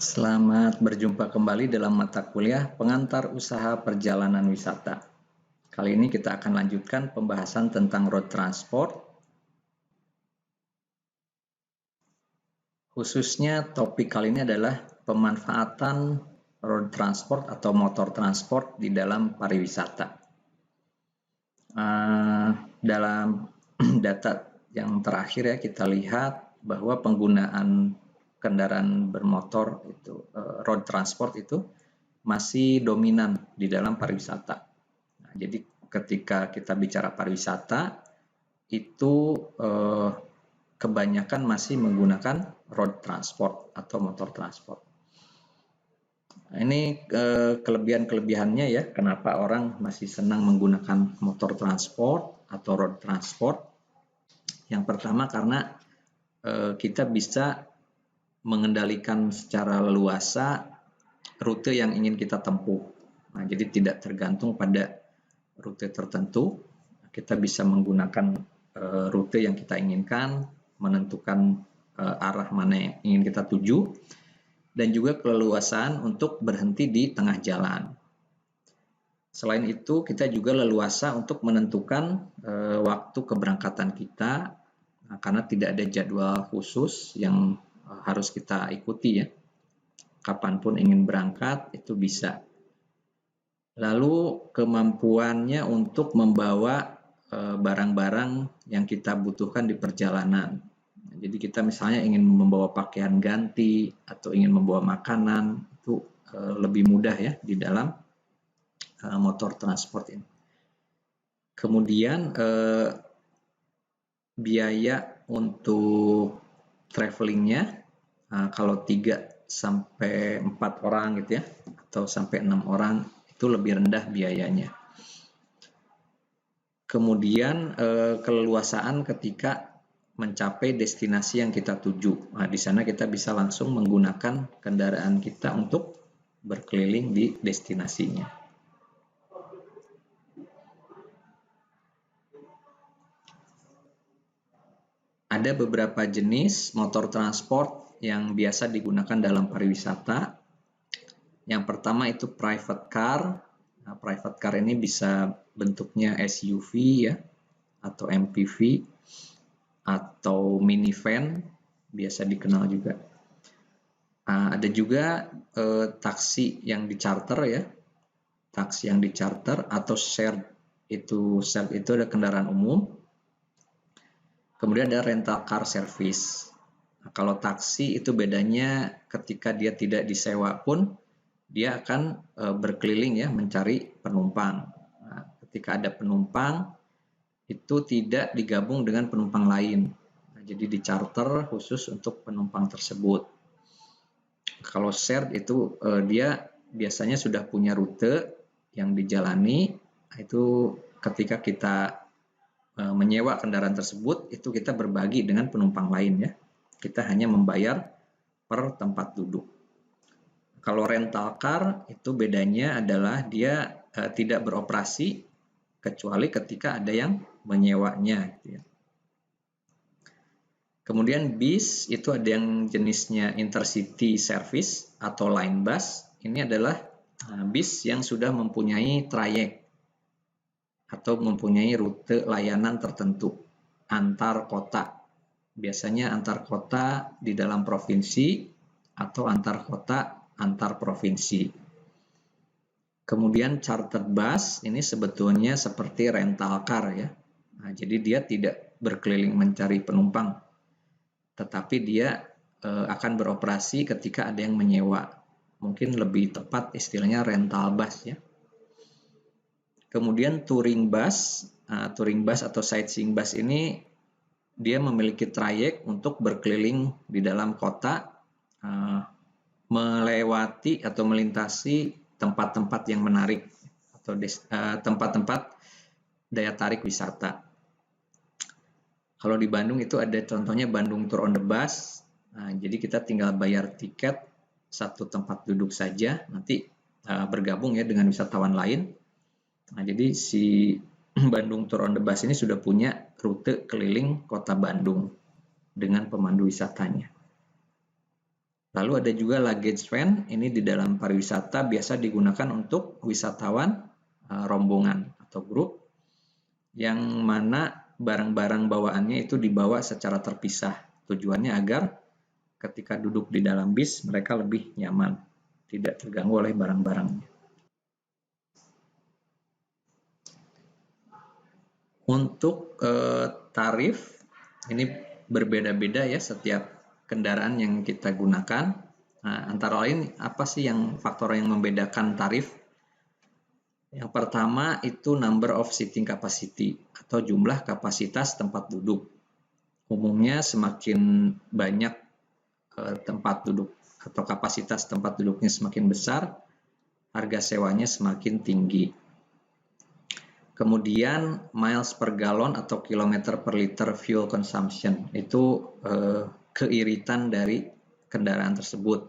Selamat berjumpa kembali dalam mata kuliah Pengantar Usaha Perjalanan Wisata. Kali ini kita akan lanjutkan pembahasan tentang road transport. Khususnya topik kali ini adalah pemanfaatan road transport atau motor transport di dalam pariwisata. Dalam data yang terakhir ya, kita lihat bahwa penggunaan kendaraan bermotor itu road transport itu masih dominan di dalam pariwisata. Nah, jadi ketika kita bicara pariwisata itu kebanyakan masih menggunakan road transport atau motor transport. Nah, ini kelebihan-kelebihannya ya, kenapa orang masih senang menggunakan motor transport atau road transport. Yang pertama karena kita bisa mengendalikan secara leluasa rute yang ingin kita tempuh. Nah, jadi tidak tergantung pada rute tertentu. Kita bisa menggunakan rute yang kita inginkan, menentukan arah mana yang ingin kita tuju, dan juga keleluasaan untuk berhenti di tengah jalan. Selain itu, kita juga leluasa untuk menentukan waktu keberangkatan kita, karena tidak ada jadwal khusus yang harus kita ikuti ya. Kapanpun ingin berangkat itu bisa. Lalu kemampuannya untuk membawa barang-barang yang kita butuhkan di perjalanan. Jadi kita misalnya ingin membawa pakaian ganti atau ingin membawa makanan, itu lebih mudah ya di dalam motor transport ini. Kemudian biaya untuk travelingnya, kalau 3 sampai 4 orang gitu ya, atau sampai 6 orang itu lebih rendah biayanya. Kemudian keleluasaan ketika mencapai destinasi yang kita tuju. Nah, di sana kita bisa langsung menggunakan kendaraan kita untuk berkeliling di destinasinya. Ada beberapa jenis motor transport yang biasa digunakan dalam pariwisata. Yang pertama itu private car. Nah, private car ini bisa bentuknya SUV ya, atau MPV, atau minivan, biasa dikenal juga. Ada juga taksi yang dicarter ya, taksi yang dicarter atau shared itu ada kendaraan umum. Kemudian ada rental car service. Nah, kalau taksi itu bedanya ketika dia tidak disewa pun dia akan berkeliling ya mencari penumpang. Nah, ketika ada penumpang itu tidak digabung dengan penumpang lain. Nah, jadi dicarter khusus untuk penumpang tersebut. Kalau shared itu dia biasanya sudah punya rute yang dijalani. Itu ketika kita menyewa kendaraan tersebut, itu kita berbagi dengan penumpang lain ya. Kita hanya membayar per tempat duduk. Kalau rental car itu bedanya adalah dia tidak beroperasi kecuali ketika ada yang menyewanya gitu ya. Kemudian bis itu ada yang jenisnya intercity service atau line bus. Ini adalah bis yang sudah mempunyai trayek atau mempunyai rute layanan tertentu antar kota. Biasanya antar kota di dalam provinsi atau antar kota antar provinsi. Kemudian charter bus ini sebetulnya seperti rental car ya. Nah, jadi dia tidak berkeliling mencari penumpang, tetapi dia akan beroperasi ketika ada yang menyewa. Mungkin lebih tepat istilahnya rental bus ya. Kemudian touring bus atau sightseeing bus ini dia memiliki trayek untuk berkeliling di dalam kota, melewati atau melintasi tempat-tempat yang menarik atau tempat-tempat daya tarik wisata. Kalau di Bandung itu ada contohnya Bandung Tour on the Bus. Nah, jadi kita tinggal bayar tiket satu tempat duduk saja, nanti bergabung ya dengan wisatawan lain. Nah, jadi si Bandung Tour on the Bus ini sudah punya rute keliling kota Bandung dengan pemandu wisatanya. Lalu ada juga luggage van, ini di dalam pariwisata biasa digunakan untuk wisatawan rombongan atau grup yang mana barang-barang bawaannya itu dibawa secara terpisah. Tujuannya agar ketika duduk di dalam bis mereka lebih nyaman, tidak terganggu oleh barang-barangnya. Untuk tarif ini berbeda-beda ya setiap kendaraan yang kita gunakan. Nah, antara lain apa sih faktor yang membedakan tarif? Yang pertama itu number of seating capacity atau jumlah kapasitas tempat duduk. Umumnya semakin banyak tempat duduk atau kapasitas tempat duduknya semakin besar, harga sewanya semakin tinggi. Kemudian miles per gallon atau kilometer per liter fuel consumption itu keiritan dari kendaraan tersebut.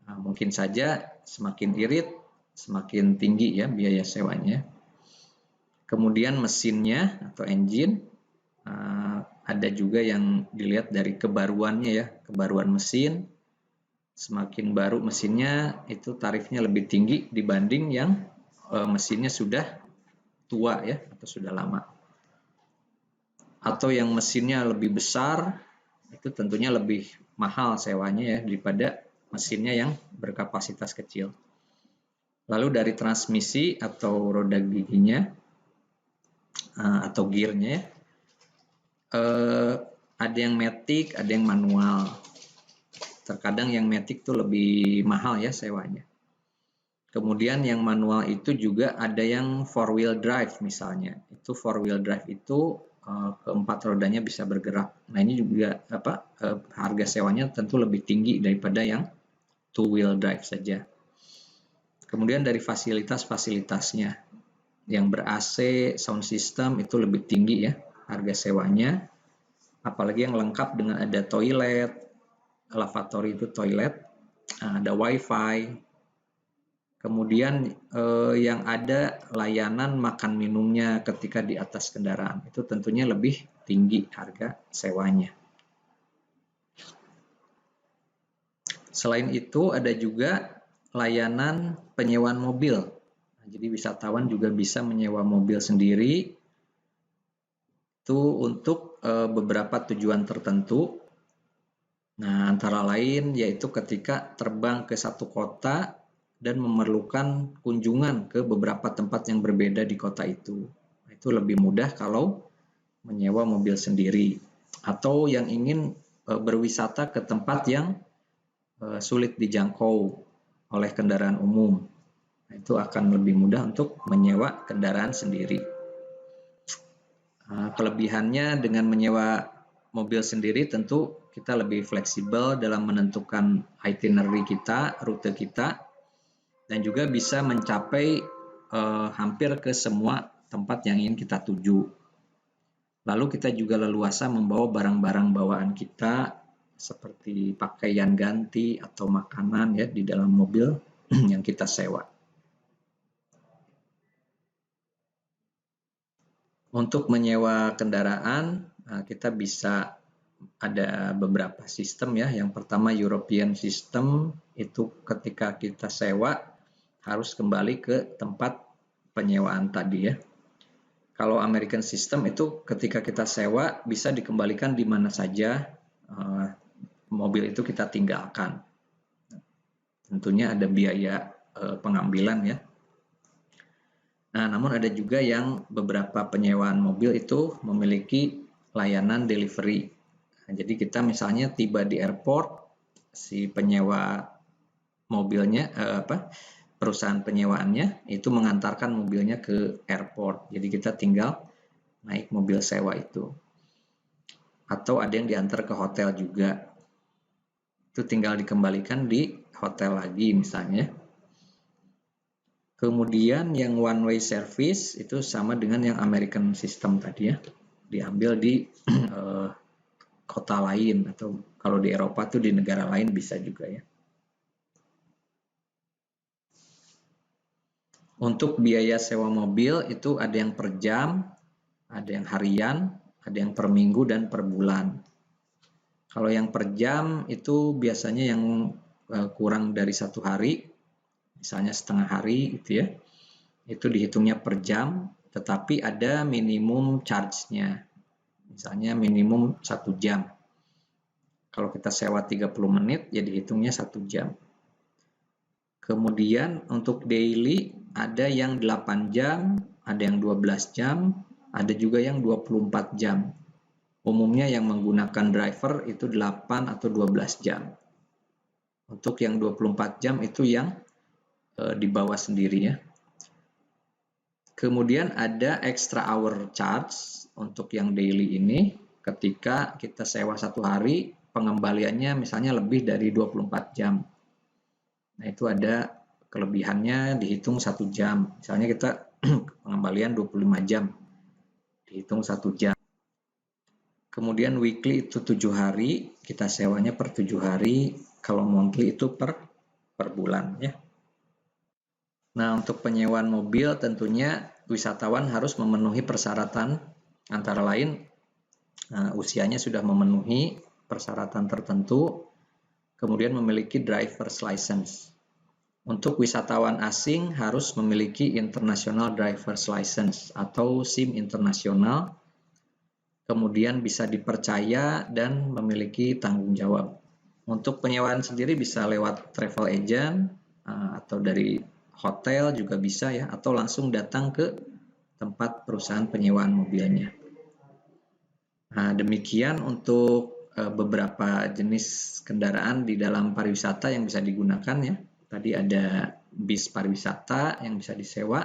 Nah, mungkin saja semakin irit, semakin tinggi ya biaya sewanya. Kemudian mesinnya atau engine, ada juga yang dilihat dari kebaruannya ya, kebaruan mesin. Semakin baru mesinnya itu tarifnya lebih tinggi dibanding yang mesinnya sudah tua ya atau sudah lama. Atau yang mesinnya lebih besar itu tentunya lebih mahal sewanya ya daripada mesinnya yang berkapasitas kecil. Lalu dari transmisi atau roda giginya atau gearnya ada yang matic, ada yang manual. Terkadang yang matic tuh lebih mahal ya sewanya. Kemudian yang manual itu juga ada yang four wheel drive misalnya. Itu four wheel drive itu keempat rodanya bisa bergerak. Nah ini juga harga sewanya tentu lebih tinggi daripada yang two wheel drive saja. Kemudian dari fasilitas-fasilitasnya, yang ber-AC, sound system itu lebih tinggi ya harga sewanya. Apalagi yang lengkap dengan ada toilet, lavatory itu toilet, ada wifi. Kemudian yang ada layanan makan minumnya ketika di atas kendaraan itu tentunya lebih tinggi harga sewanya. Selain itu ada juga layanan penyewaan mobil. Jadi wisatawan juga bisa menyewa mobil sendiri itu untuk beberapa tujuan tertentu. Nah, antara lain yaitu ketika terbang ke satu kota dan memerlukan kunjungan ke beberapa tempat yang berbeda di kota itu. Itu lebih mudah kalau menyewa mobil sendiri. Atau yang ingin berwisata ke tempat yang sulit dijangkau oleh kendaraan umum. Itu akan lebih mudah untuk menyewa kendaraan sendiri. Kelebihannya dengan menyewa mobil sendiri tentu kita lebih fleksibel dalam menentukan itinerary kita, rute kita, dan juga bisa mencapai hampir ke semua tempat yang ingin kita tuju. Lalu kita juga leluasa membawa barang-barang bawaan kita seperti pakaian ganti atau makanan ya di dalam mobil yang kita sewa. Untuk menyewa kendaraan kita bisa ada beberapa sistem ya. Yang pertama European System itu ketika kita sewa harus kembali ke tempat penyewaan tadi ya. Kalau American System itu ketika kita sewa bisa dikembalikan di mana saja mobil itu kita tinggalkan. Tentunya ada biaya pengambilan ya. Nah, namun ada juga yang beberapa penyewaan mobil itu memiliki layanan delivery. Nah, jadi kita misalnya tiba di airport, si penyewa mobilnya perusahaan penyewaannya itu mengantarkan mobilnya ke airport. Jadi kita tinggal naik mobil sewa itu. Atau ada yang diantar ke hotel juga. Itu tinggal dikembalikan di hotel lagi misalnya. Kemudian yang one way service itu sama dengan yang American System tadi ya. Diambil di kota lain atau kalau di Eropa tuh di negara lain bisa juga ya. Untuk biaya sewa mobil itu ada yang per jam, ada yang harian, ada yang per minggu dan per bulan. Kalau yang per jam itu biasanya yang kurang dari 1 hari, misalnya setengah hari gitu ya, itu dihitungnya per jam, tetapi ada minimum charge-nya, misalnya minimum 1 jam. Kalau kita sewa 30 menit, ya dihitungnya 1 jam. Kemudian untuk daily ada yang 8 jam, ada yang 12 jam, ada juga yang 24 jam. Umumnya yang menggunakan driver itu 8 atau 12 jam. Untuk yang 24 jam itu yang dibawa sendiri ya. Kemudian ada extra hour charge untuk yang daily ini. Ketika kita sewa 1 hari, pengembaliannya misalnya lebih dari 24 jam. Nah, itu ada kelebihannya dihitung 1 jam. Misalnya kita pengembalian 25 jam, dihitung 1 jam. Kemudian weekly itu 7 hari, kita sewanya per 7 hari. Kalau monthly itu per bulan ya. Nah, untuk penyewaan mobil tentunya wisatawan harus memenuhi persyaratan, antara lain usianya sudah memenuhi persyaratan tertentu, kemudian memiliki driver's license. Untuk wisatawan asing harus memiliki International Driver's License atau SIM internasional, kemudian bisa dipercaya dan memiliki tanggung jawab. Untuk penyewaan sendiri bisa lewat travel agent atau dari hotel juga bisa ya, atau langsung datang ke tempat perusahaan penyewaan mobilnya. Nah, demikian untuk beberapa jenis kendaraan di dalam pariwisata yang bisa digunakan ya. Tadi ada bis pariwisata yang bisa disewa.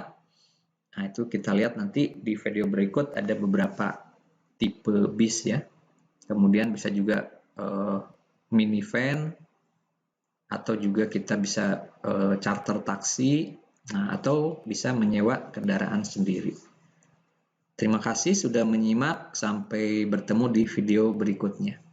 Nah, itu kita lihat nanti di video berikut ada beberapa tipe bis ya. Kemudian bisa juga minivan, atau juga kita bisa charter taksi, atau bisa menyewa kendaraan sendiri. Terima kasih sudah menyimak, sampai bertemu di video berikutnya.